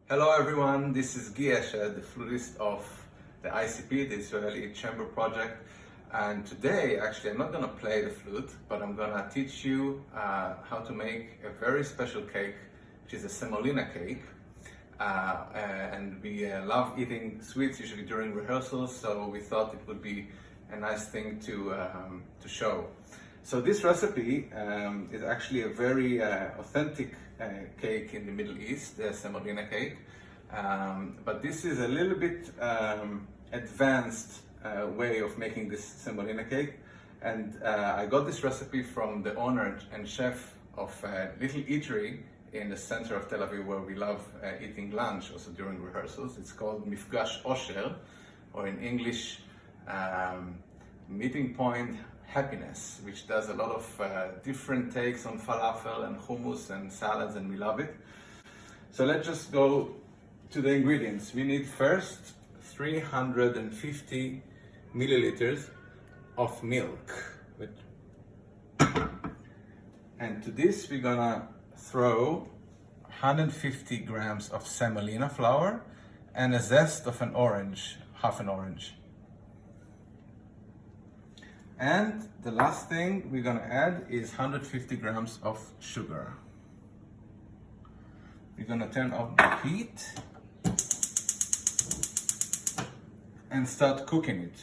Hello everyone, this is Guy Eshed, the flutist of the ICP, the Israeli Chamber Project. And today, actually, I'm not going to play the flute, but I'm going to teach you how to make a very special cake, which is a semolina cake. And we love eating sweets usually during rehearsals, so we thought it would be a nice thing to show. So this recipe is actually a very authentic cake in the Middle East, the semolina cake. But this is a little bit advanced way of making this semolina cake. And I got this recipe from the owner and chef of a little eatery in the center of Tel Aviv, where we love eating lunch also during rehearsals. It's called Mifgash Osher, or in English, Meeting Point Happiness, which does a lot of different takes on falafel and hummus and salads, and we love it. So let's just go to the ingredients. We need first 350 milliliters of milk. And to this we're gonna throw 150 grams of semolina flour and a zest of an orange, half an orange. And the last thing we're gonna add is 150 grams of sugar. We're gonna turn off the heat and start cooking it.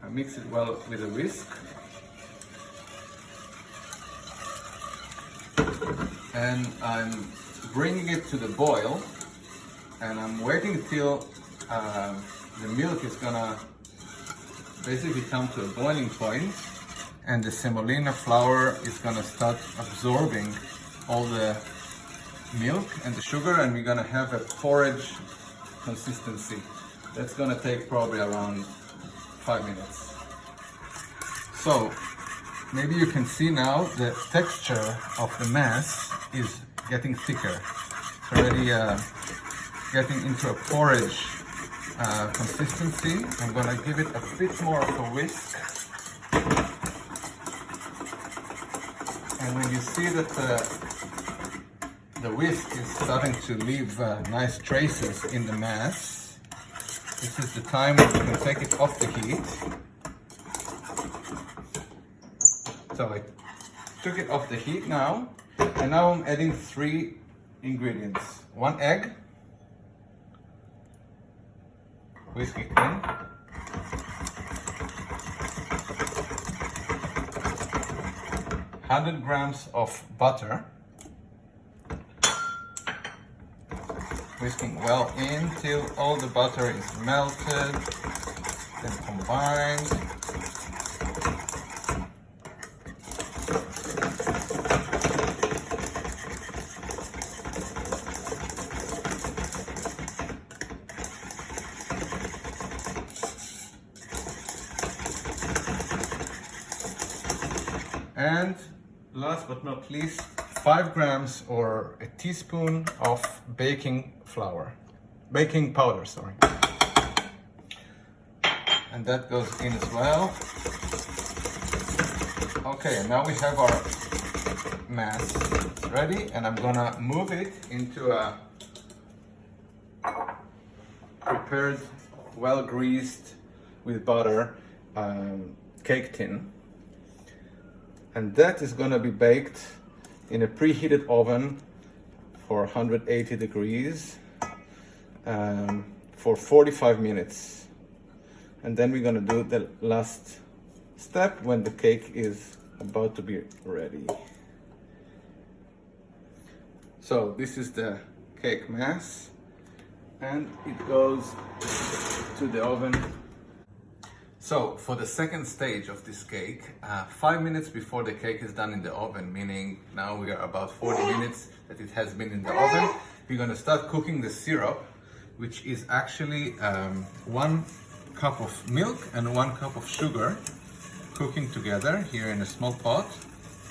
I mix it well with a whisk. And I'm bringing it to the boil, and I'm waiting till the milk is gonna basically come to a boiling point, and the semolina flour is gonna start absorbing all the milk and the sugar, and we're gonna have a porridge consistency. That's gonna take probably around 5 minutes. So maybe you can see now the texture of the mass is getting thicker. It's already getting into a porridge consistency. I'm gonna give it a bit more of a whisk. And when you see that the whisk is starting to leave nice traces in the mass, this is the time when you can take it off the heat. So I took it off the heat now, and now I'm adding 3 ingredients. 1 egg, whisk it in, 100 grams of butter, whisking well in till all the butter is melted, then combined. And last but not least, 5 grams or a teaspoon of baking powder, sorry. And that goes in as well. Okay, and now we have our mass ready, and I'm gonna move it into a prepared, well greased with butter cake tin. And that is going to be baked in a preheated oven for 180 degrees for 45 minutes. And then we're going to do the last step when the cake is about to be ready. So this is the cake mass, and it goes to the oven. So for the second stage of this cake, 5 minutes before the cake is done in the oven, meaning now we are about 40 minutes that it has been in the oven, we're going to start cooking the syrup, which is actually 1 cup of milk and 1 cup of sugar cooking together here in a small pot.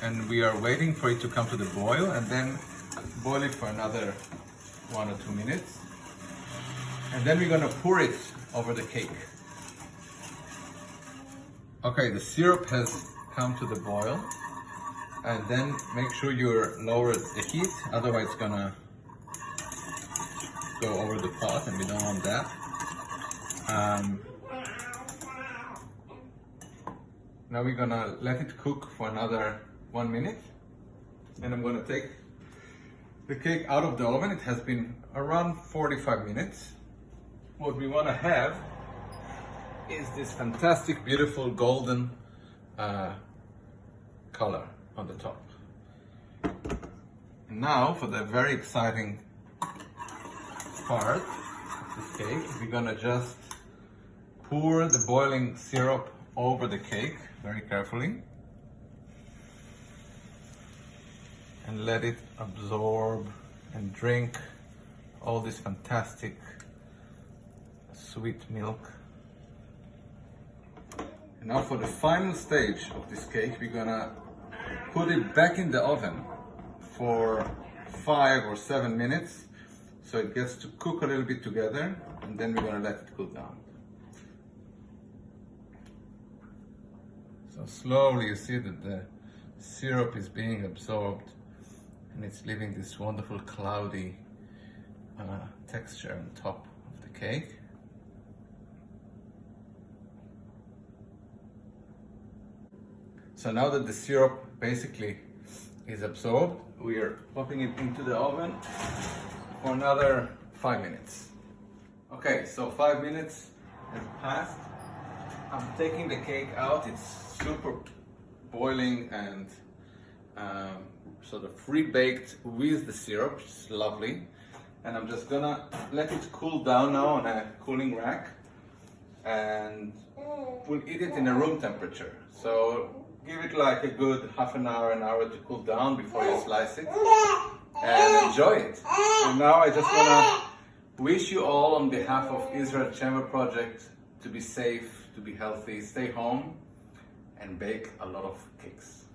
And we are waiting for it to come to the boil, and then boil it for another 1 or 2 minutes. And then we're going to pour it over the cake. Okay, the syrup has come to the boil, and then make sure you lower the heat, otherwise it's gonna go over the pot, and we don't want that. Now we're gonna let it cook for another 1 minute, and I'm gonna take the cake out of the oven. It has been around 45 minutes. What we wanna have is this fantastic, beautiful golden color on the top. And now for the very exciting part of this cake, we're gonna just pour the boiling syrup over the cake very carefully and let it absorb and drink all this fantastic sweet milk. And now for the final stage of this cake, we're gonna put it back in the oven for 5 or 7 minutes so it gets to cook a little bit together, and then we're gonna let it cool down. So slowly you see that the syrup is being absorbed and it's leaving this wonderful cloudy texture on top of the cake. So now that the syrup basically is absorbed, we are popping it into the oven for another 5 minutes. Okay, so 5 minutes have passed. I'm taking the cake out. It's super boiling and sort of pre-baked with the syrup, which is lovely. And I'm just gonna let it cool down now on a cooling rack, and we'll eat it in a room temperature. So give it like a good half an hour to cool down before you slice it, and enjoy it. And now I just wanna wish you all on behalf of Israel Chamber Project to be safe, to be healthy, stay home, and bake a lot of cakes.